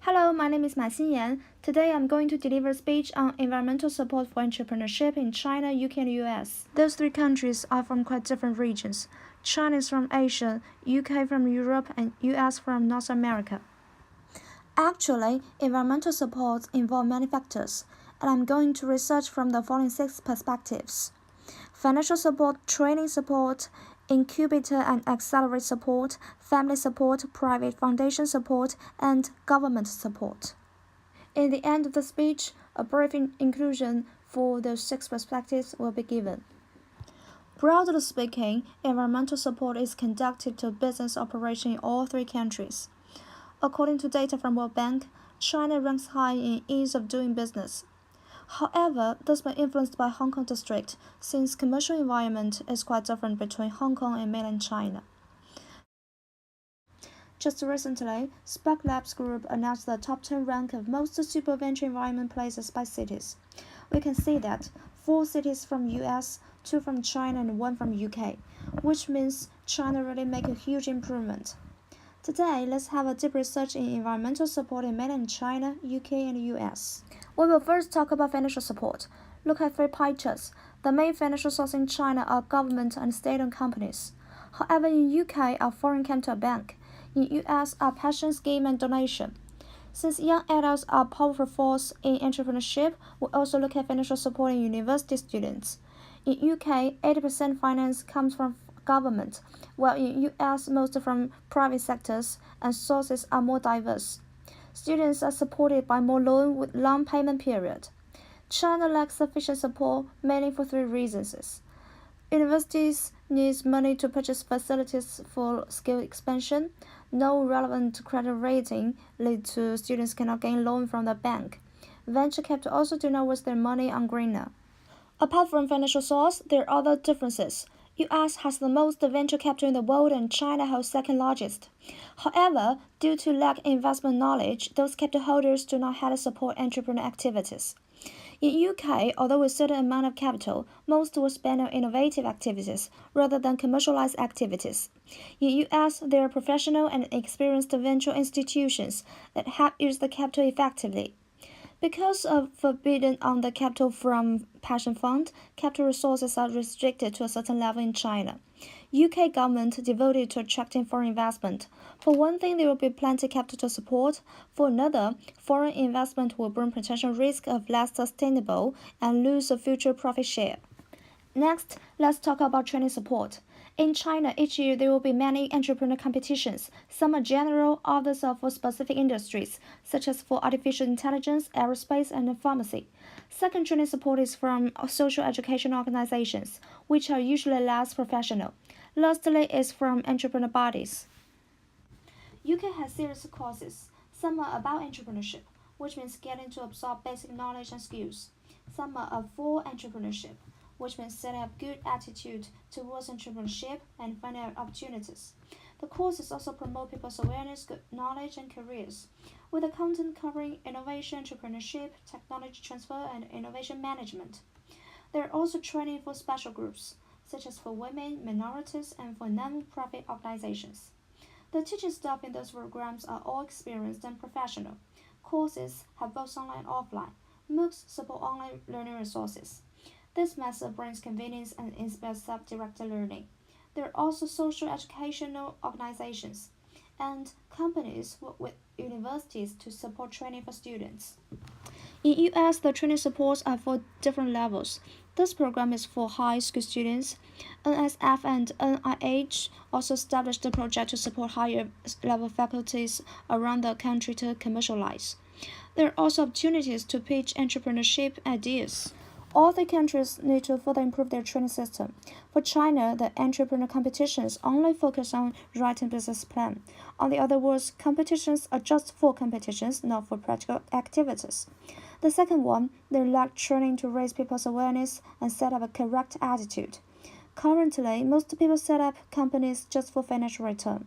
Hello, my name is Ma Xinyan. Today I'm going to deliver a speech on environmental support for entrepreneurship in China, UK, and US. Those three countries are from quite different regions. China is from Asia, UK from Europe, and US from North America. Actually, environmental support involves many factors, and I'm going to research from the following 6 perspectives: financial support, training support, incubator and accelerate support, family support, private foundation support, and government support. In the end of the speech, a brief inclusion for those 6 perspectives will be given. Broadly speaking, environmental support is conducted to business operation in all 3 countries. According to data from World Bank, China ranks high in ease of doing business. However, this may be influenced by Hong Kong district, since commercial environment is quite different between Hong Kong and mainland China. Just recently, Spark Labs Group announced the top 10 rank of most super venture environment places by cities. We can see that 4 cities from US, 2 from China, and 1 from UK, which means China really make a huge improvement. Today, let's have a deep research in environmental support in mainland China, UK, and US. We will first talk about financial support. Look at 3 pie charts. The main financial sources in China are government and state-owned companies. However, in UK are foreign capital bank. In US are pension scheme and donation. Since young adults are a powerful force in entrepreneurship, we also look at financial support in university students. In UK, 80% finance comes from government, while in US most from private sectors, and sources are more diverse. Students are supported by more loan with long payment period. China lacks sufficient support mainly for 3 reasons. Universities need money to purchase facilities for skill expansion. No relevant credit rating leads to students cannot gain loan from the bank. Venture capital also do not waste their money on greener. Apart from financial source, there are other differences. US has the most venture capital in the world and China has second largest. However, due to lack of investment knowledge, those capital holders do not have to support entrepreneur activities. In UK, although with certain amount of capital, most were spent on innovative activities rather than commercialized activities. In US, there are professional and experienced venture institutions that have used the capital effectively. Because of forbidden on the capital from pension fund, capital resources are restricted to a certain level in China. UK government devoted to attracting foreign investment. For one thing, there will be plenty capital to support. For another, foreign investment will bring potential risk of less sustainable and lose a future profit share. Next, let's talk about training support. In China, each year there will be many entrepreneur competitions. Some are general, others are for specific industries, such as for artificial intelligence, aerospace, and pharmacy. Second, training support is from social education organizations, which are usually less professional. Lastly, is from entrepreneur bodies. UK has serious courses. Some are about entrepreneurship, which means getting to absorb basic knowledge and skills. Some are for entrepreneurship, which means setting up good attitude towards entrepreneurship and finding out opportunities. The courses also promote people's awareness, good knowledge, and careers, with the content covering innovation, entrepreneurship, technology transfer, and innovation management. There are also training for special groups, such as for women, minorities, and for non-profit organizations. The teaching staff in those programs are all experienced and professional. Courses have both online and offline. MOOCs support online learning resources. This method brings convenience and inspires self-directed learning. There are also social educational organizations, and companies work with universities to support training for students. In US, the training supports are for different levels. This program is for high school students. NSF and NIH also established the project to support higher level faculties around the country to commercialize. There are also opportunities to pitch entrepreneurship ideas. All the countries need to further improve their training system. For China, the entrepreneur competitions only focus on writing business plan. On the other words, competitions are just for competitions, not for practical activities. The second one, they lack training to raise people's awareness and set up a correct attitude. Currently, most people set up companies just for financial return,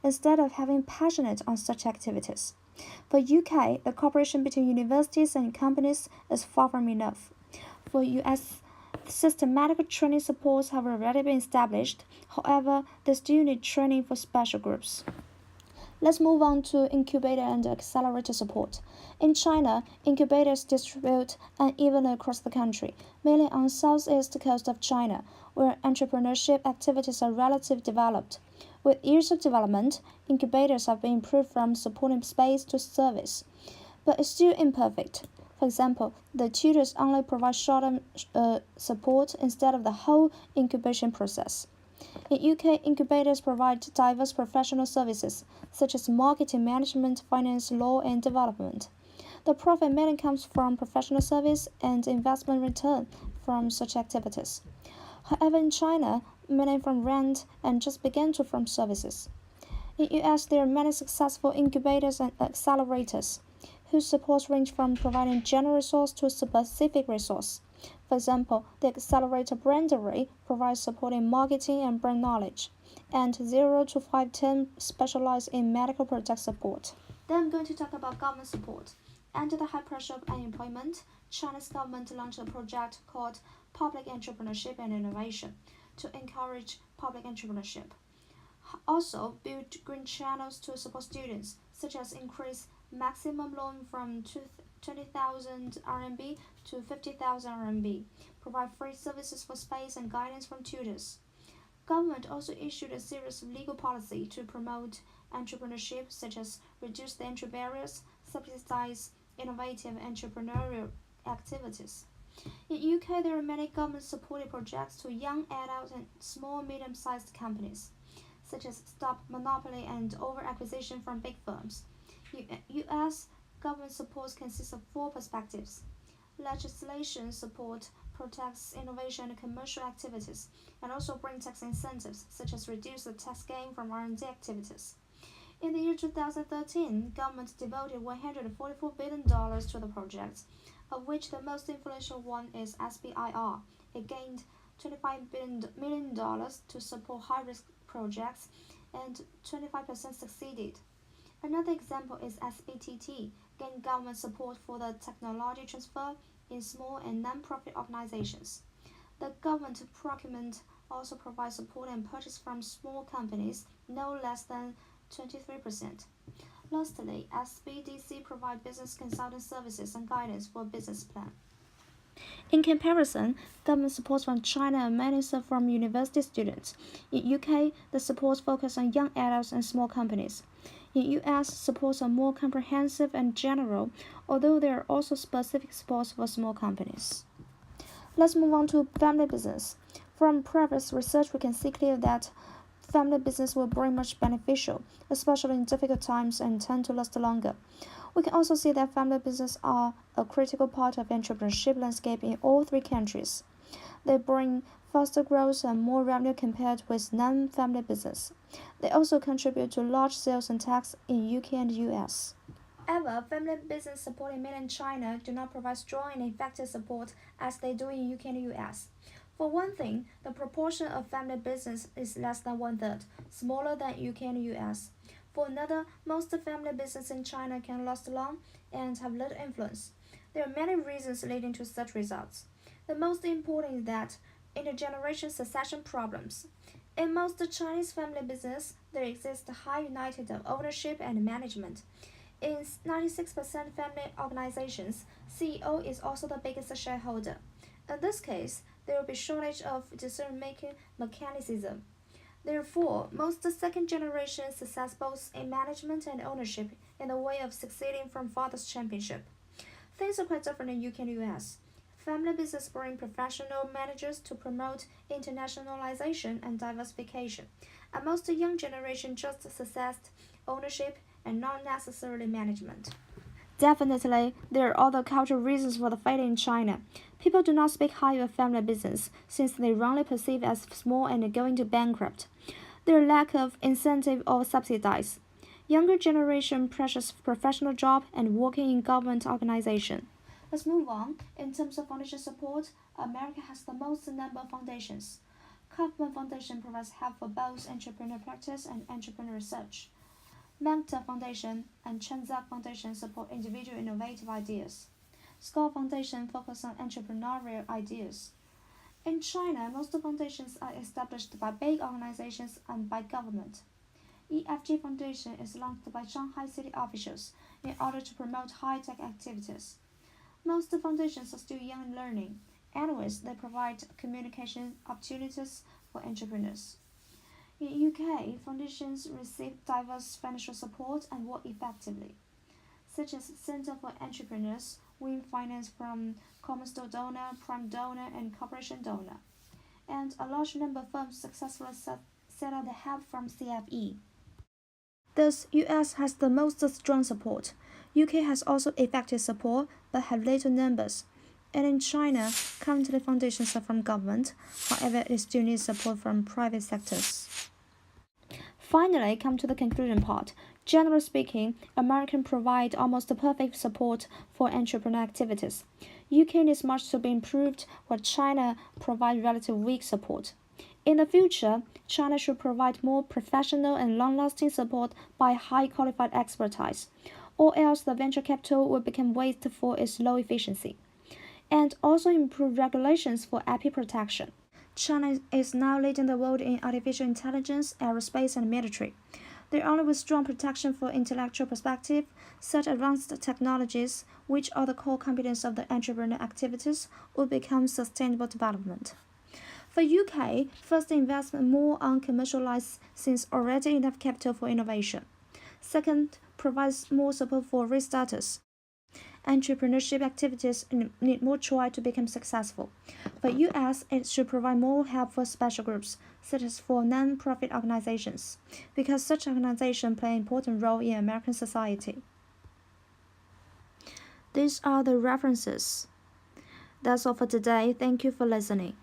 instead of having passionate on such activities. For UK, the cooperation between universities and companies is far from enough. For US, systematic training supports have already been established. However, they still need training for special groups. Let's move on to incubator and accelerator support. In China, incubators distribute unevenly across the country, mainly on the southeast coast of China, where entrepreneurship activities are relatively developed. With years of development, incubators have been improved from supporting space to service, but it's still imperfect. For example, the tutors only provide short-term support instead of the whole incubation process. In UK, incubators provide diverse professional services such as marketing, management, finance, law, and development. The profit mainly comes from professional service and investment return from such activities. However, in China, many from rent and just begin to from services. In US, there are many successful incubators and accelerators whose supports range from providing general resource to specific resource. For example, the accelerator Brandery provides support in marketing and brand knowledge, and 0 to 510 specialize in medical product support. Then I'm going to talk about government support. Under the high pressure of unemployment, China's government launched a project called Public Entrepreneurship and Innovation to encourage public entrepreneurship. Also, build green channels to support students, such as increase maximum loan from 20,000 RMB to 50,000 RMB, provide free services for space and guidance from tutors. Government also issued a series of legal policy to promote entrepreneurship, such as reduce the entry barriers, subsidize innovative entrepreneurial activities. In UK, there are many government-supported projects to young adults and small medium-sized companies, such as stop monopoly and over-acquisition from big firms. US government support consists of four perspectives. Legislation support protects innovation and commercial activities, and also brings tax incentives, such as reduce the tax gain from R&D activities. In the year 2013, government devoted $144 billion to the project, of which the most influential one is SBIR. It gained $25 million to support high-risk projects, and 25% succeeded. Another example is SBTT, gained government support for the technology transfer in small and non-profit organizations. The government procurement also provides support and purchase from small companies, no less than 23%. Lastly, SBDC provides business consulting services and guidance for a business plan. In comparison, government support from China are mainly from university students. In UK, the supports focus on young adults and small companies. In US, supports are more comprehensive and general, although there are also specific supports for small companies. Let's move on to family business. From previous research, we can see clearly that family business will bring much beneficial, especially in difficult times, and tend to last longer. We can also see that family business are a critical part of entrepreneurship landscape in all three countries. They bring faster growth and more revenue compared with non-family business. They also contribute to large sales and tax in UK and US. However, family business support in mainland China do not provide strong and effective support as they do in UK and US. For one thing, the proportion of family business is less than one-third, smaller than UK and US. For another, most family business in China can last long and have little influence. There are many reasons leading to such results. The most important is that intergeneration succession problems. In most Chinese family business, there exists a high unity of ownership and management. In 96% family organizations, CEO is also the biggest shareholder. In this case, there will be shortage of decision-making mechanism. Therefore, most second generation success both in management and ownership in the way of succeeding from father's championship. Things are quite different in UK and US. Family business bring professional managers to promote internationalization and diversification, and most young generation just successed ownership and not necessarily management. Definitely, there are other cultural reasons for the failure in China. People do not speak highly of family business since they wrongly perceive as small and going to bankrupt. Their lack of incentive or subsidies. Younger generation pressures professional job and working in government organization. Let's move on. In terms of foundation support, America has the most number of foundations. Kaufman Foundation provides help for both entrepreneur practice and entrepreneur research. Manta Foundation and Chanzak Foundation support individual innovative ideas. Skoll Foundation focus on entrepreneurial ideas. In China, most foundations are established by big organizations and by government. EFG Foundation is launched by Shanghai city officials in order to promote high-tech activities. Most foundations are still young in learning. Anyways, they provide communication opportunities for entrepreneurs. In UK, foundations receive diverse financial support and work effectively, such as Center for Entrepreneurs, win finance from Cornerstone Donor, Prime Donor, and Corporation Donor, and a large number of firms successfully set up the help from CFE. Thus, US has the most strong support. UK has also effective support but have little numbers. And in China, currently foundations are from government, however, it still needs support from private sectors. Finally, come to the conclusion part. Generally speaking, American provide almost perfect support for entrepreneur activities. UK needs much to be improved, while China provide relatively weak support. In the future, China should provide more professional and long-lasting support by high-qualified expertise, or else the venture capital will become wasted for its low efficiency. And also improve regulations for IP protection. China is now leading the world in artificial intelligence, aerospace, and military. They only with strong protection for intellectual perspective, such advanced technologies, which are the core competence of the entrepreneurial activities, will become sustainable development. For UK, first investment more on commercialized since already enough capital for innovation. Second, provides more support for restarters. Entrepreneurship activities need more try to become successful. For US, it should provide more help for special groups, such as for non-profit organizations, because such organizations play an important role in American society. These are the references. That's all for today. Thank you for listening.